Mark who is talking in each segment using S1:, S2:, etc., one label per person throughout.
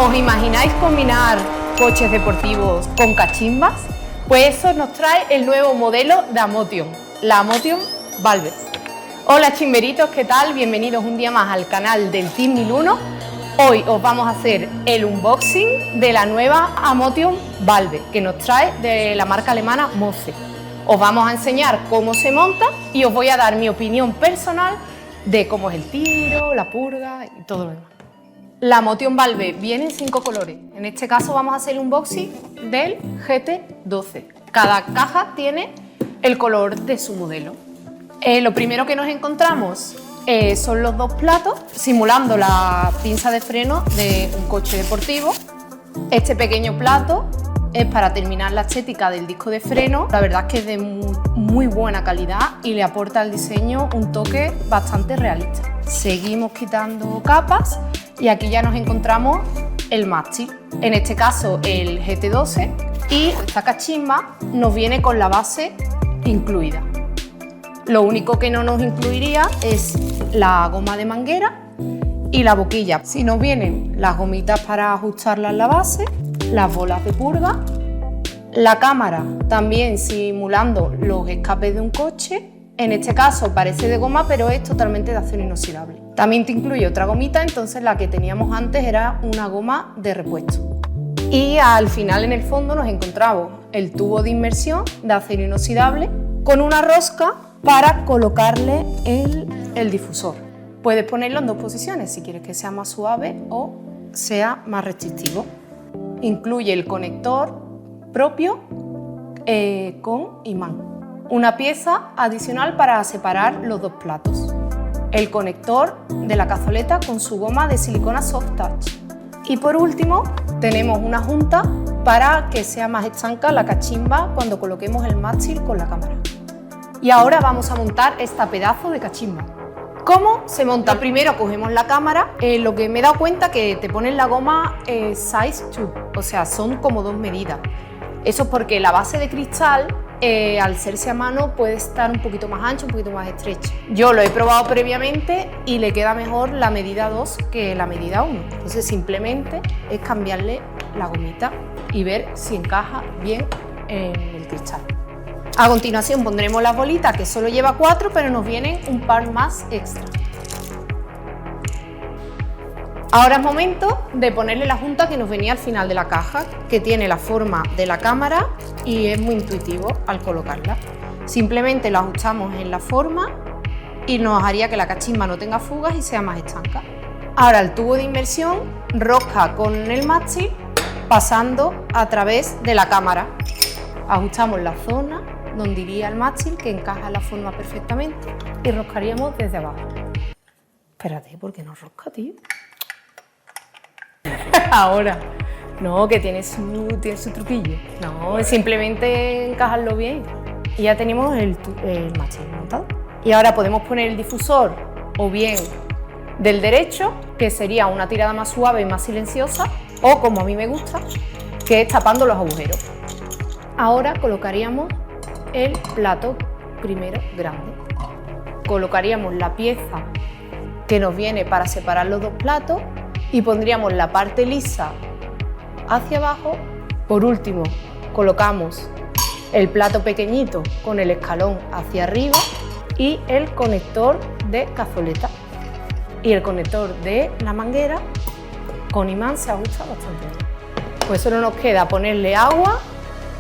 S1: ¿Os imagináis combinar coches deportivos con cachimbas? Pues eso nos trae el nuevo modelo de Amotion, la Amotion Valve. Hola chimberitos, ¿qué tal? Bienvenidos un día más al canal del Team 1001. Hoy os vamos a hacer el unboxing de la nueva Amotion Valve que nos trae de la marca alemana Moze. Os vamos a enseñar cómo se monta y os voy a dar mi opinión personal de cómo es el tiro, la purga y todo lo demás. La Amotion Valve viene en 5 colores. En este caso vamos a hacer un unboxing del GT12. Cada caja tiene el color de su modelo. Lo primero que nos encontramos son los dos platos simulando la pinza de freno de un coche deportivo. Este pequeño plato es para terminar la estética del disco de freno. La verdad es que es de muy buena calidad y le aporta al diseño un toque bastante realista. Seguimos quitando capas y aquí ya nos encontramos el mástil, en este caso el GT12, y esta cachimba nos viene con la base incluida. Lo único que no nos incluiría es la goma de manguera y la boquilla. Si nos vienen las gomitas para ajustarla en la base, las bolas de purga, la cámara también simulando los escapes de un coche. En este caso parece de goma, pero es totalmente de acero inoxidable. También te incluye otra gomita, entonces la que teníamos antes era una goma de repuesto. Y al final, en el fondo, nos encontramos el tubo de inmersión de acero inoxidable con una rosca para colocarle el difusor. Puedes ponerlo en dos posiciones, si quieres que sea más suave o sea más restrictivo. Incluye el conector propio con imán. Una pieza adicional para separar los dos platos. El conector de la cazoleta con su goma de silicona Soft Touch. Y por último, tenemos una junta para que sea más estanca la cachimba cuando coloquemos el mástil con la cámara. Y ahora vamos a montar esta pedazo de cachimba. ¿Cómo se monta? Primero cogemos la cámara. Lo que me he dado cuenta que te ponen la goma size 2, o sea, son como 2 medidas. Eso es porque la base de cristal, al serse a mano, puede estar un poquito más ancha, un poquito más estrecha. Yo lo he probado previamente y le queda mejor la medida 2 que la medida 1. Entonces simplemente es cambiarle la gomita y ver si encaja bien en el cristal. A continuación pondremos las bolitas, que solo lleva 4, pero nos vienen un par más extra. Ahora es momento de ponerle la junta que nos venía al final de la caja, que tiene la forma de la cámara y es muy intuitivo al colocarla. Simplemente la ajustamos en la forma y nos haría que la cachimba no tenga fugas y sea más estanca. Ahora el tubo de inmersión rosca con el mástil pasando a través de la cámara. Ajustamos la zona donde iría el mástil, que encaja la forma perfectamente, y roscaríamos desde abajo. Espérate, ¿por qué no rosca, tío? Ahora, no, que tiene su truquillo. No, es simplemente encajarlo bien. Y ya tenemos el mástil montado. Y ahora podemos poner el difusor o bien del derecho, que sería una tirada más suave y más silenciosa, o como a mí me gusta, que es tapando los agujeros. Ahora colocaríamos el plato primero grande. Colocaríamos la pieza que nos viene para separar los dos platos y pondríamos la parte lisa hacia abajo. Por último, colocamos el plato pequeñito con el escalón hacia arriba y el conector de cazoleta. Y el conector de la manguera con imán se ajusta bastante bien. Pues solo nos queda ponerle agua,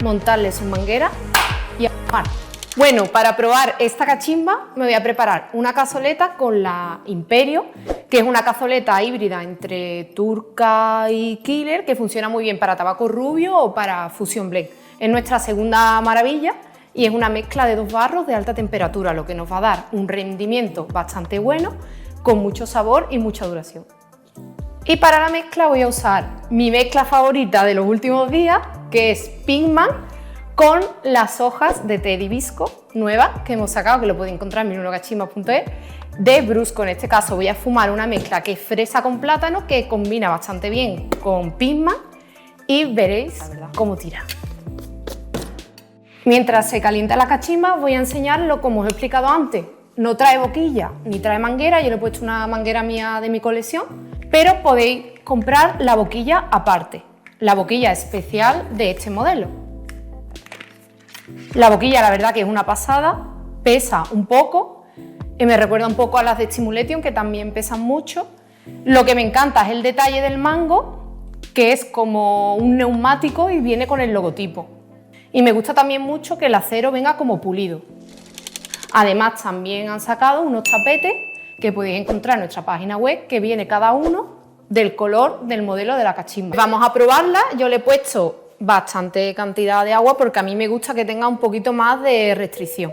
S1: montarle su manguera y armar. Bueno, para probar esta cachimba me voy a preparar una cazoleta con la Imperio, que es una cazoleta híbrida entre turca y killer, que funciona muy bien para tabaco rubio o para fusion blend. Es nuestra segunda maravilla y es una mezcla de 2 barros de alta temperatura, lo que nos va a dar un rendimiento bastante bueno, con mucho sabor y mucha duración. Y para la mezcla voy a usar mi mezcla favorita de los últimos días, que es Pinkman, con las hojas de té de hibisco nuevas que hemos sacado, que lo podéis encontrar en 1001cachimba.es, de Brusco. En este caso voy a fumar una mezcla que es fresa con plátano, que combina bastante bien con Pinkman, y veréis cómo tira. Mientras se calienta la cachimba voy a enseñarlo como os he explicado antes. No trae boquilla ni trae manguera, yo le he puesto una manguera mía de mi colección, pero podéis comprar la boquilla aparte, la boquilla especial de este modelo. La boquilla, la verdad que es una pasada, pesa un poco, me recuerda un poco a las de Stimulation, que también pesan mucho. Lo que me encanta es el detalle del mango, que es como un neumático y viene con el logotipo. Y me gusta también mucho que el acero venga como pulido. Además también han sacado unos tapetes que podéis encontrar en nuestra página web, que viene cada uno del color del modelo de la cachimba. Vamos a probarla. Yo le he puesto bastante cantidad de agua porque a mí me gusta que tenga un poquito más de restricción.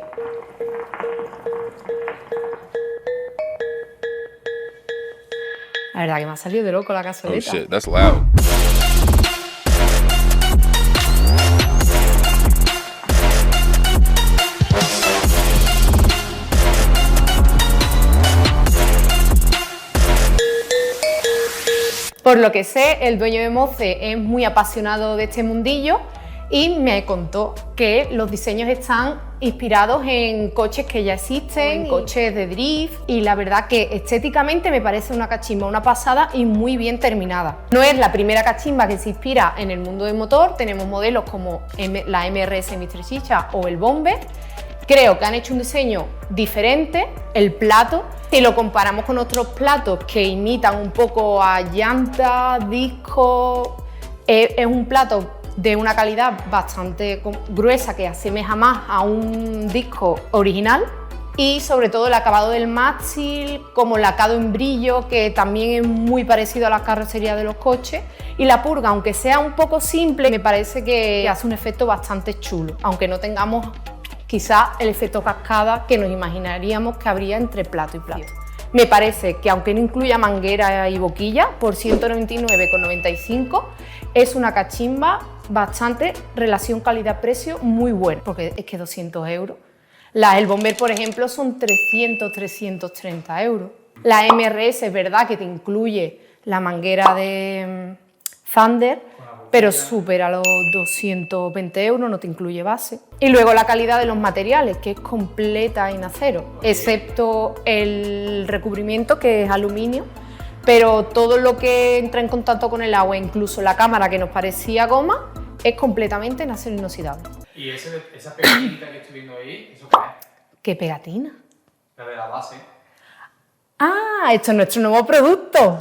S1: La verdad que me ha salido de loco la cazoleta.
S2: Oh shit, that's loud.
S1: Por lo que sé, el dueño de Moce es muy apasionado de este mundillo y me contó que los diseños están inspirados en coches que ya existen, en coches de drift, y la verdad que estéticamente me parece una cachimba, una pasada y muy bien terminada. No es la primera cachimba que se inspira en el mundo del motor, tenemos modelos como la MRS Mr. Chicha o el Bomber. Creo que han hecho un diseño diferente, el plato. Si lo comparamos con otros platos que imitan un poco a llanta, disco, es un plato de una calidad bastante gruesa que asemeja más a un disco original, y sobre todo el acabado del mástil, como el lacado en brillo, que también es muy parecido a la carrocería de los coches, y la purga, aunque sea un poco simple, me parece que hace un efecto bastante chulo, aunque no tengamos quizás el efecto cascada que nos imaginaríamos que habría entre plato y plato. Me parece que aunque no incluya manguera y boquilla, por 199,95 es una cachimba bastante relación calidad-precio muy buena, porque es que 200 euros. El Bomber, por ejemplo, son 330 euros. La MRS es verdad que te incluye la manguera de Thunder, pero supera los 220 euros, no te incluye base. Y luego la calidad de los materiales, que es completa en acero, excepto el recubrimiento, que es aluminio, pero todo lo que entra en contacto con el agua, incluso la cámara que nos parecía goma, es completamente en acero inoxidable.
S3: ¿Y esa pegatinita que estoy viendo ahí, eso qué es?
S1: ¿Qué pegatina?
S3: La de la base.
S1: ¡Ah! Esto es nuestro nuevo producto.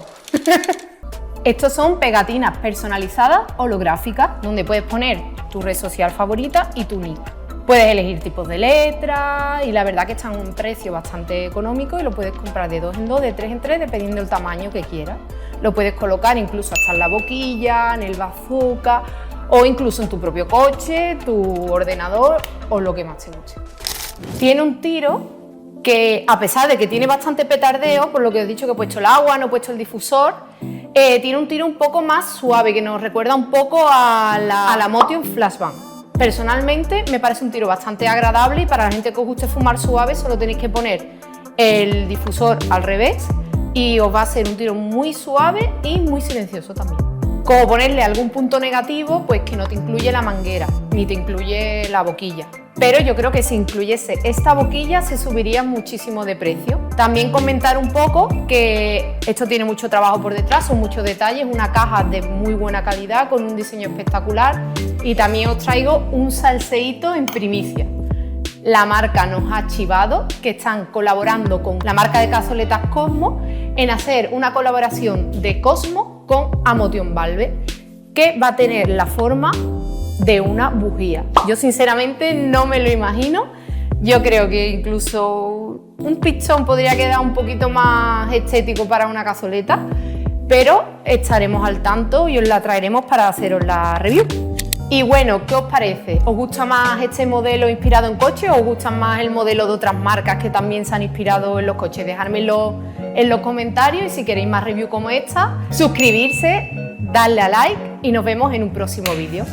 S1: Estos son pegatinas personalizadas holográficas, donde puedes poner tu red social favorita y tu nick. Puedes elegir tipos de letras y la verdad que están a un precio bastante económico y lo puedes comprar de 2 en 2, de 3 en 3, dependiendo del tamaño que quieras. Lo puedes colocar incluso hasta en la boquilla, en el bazooka o incluso en tu propio coche, tu ordenador o lo que más te guste. Tiene un tiro que, a pesar de que tiene bastante petardeo, por lo que os he dicho que he puesto el agua, no he puesto el difusor, tiene un tiro un poco más suave, que nos recuerda un poco a la Motion Flashbang. Personalmente me parece un tiro bastante agradable, y para la gente que os guste fumar suave solo tenéis que poner el difusor al revés y os va a ser un tiro muy suave y muy silencioso también. Como ponerle algún punto negativo, pues que no te incluye la manguera ni te incluye la boquilla. Pero yo creo que si incluyese esta boquilla se subiría muchísimo de precio. También comentar un poco que esto tiene mucho trabajo por detrás, son muchos detalles, una caja de muy buena calidad con un diseño espectacular, y también os traigo un salseíto en primicia. La marca nos ha chivado que están colaborando con la marca de cazoletas Cosmo en hacer una colaboración de Cosmo con Amotion Valve, que va a tener la forma de una bujía. Yo sinceramente no me lo imagino. Yo creo que incluso un pistón podría quedar un poquito más estético para una cazoleta, pero estaremos al tanto y os la traeremos para haceros la review. Y bueno, ¿qué os parece? ¿Os gusta más este modelo inspirado en coches o os gusta más el modelo de otras marcas que también se han inspirado en los coches? Dejármelo en los comentarios, y si queréis más review como esta, suscribirse, darle a like y nos vemos en un próximo vídeo.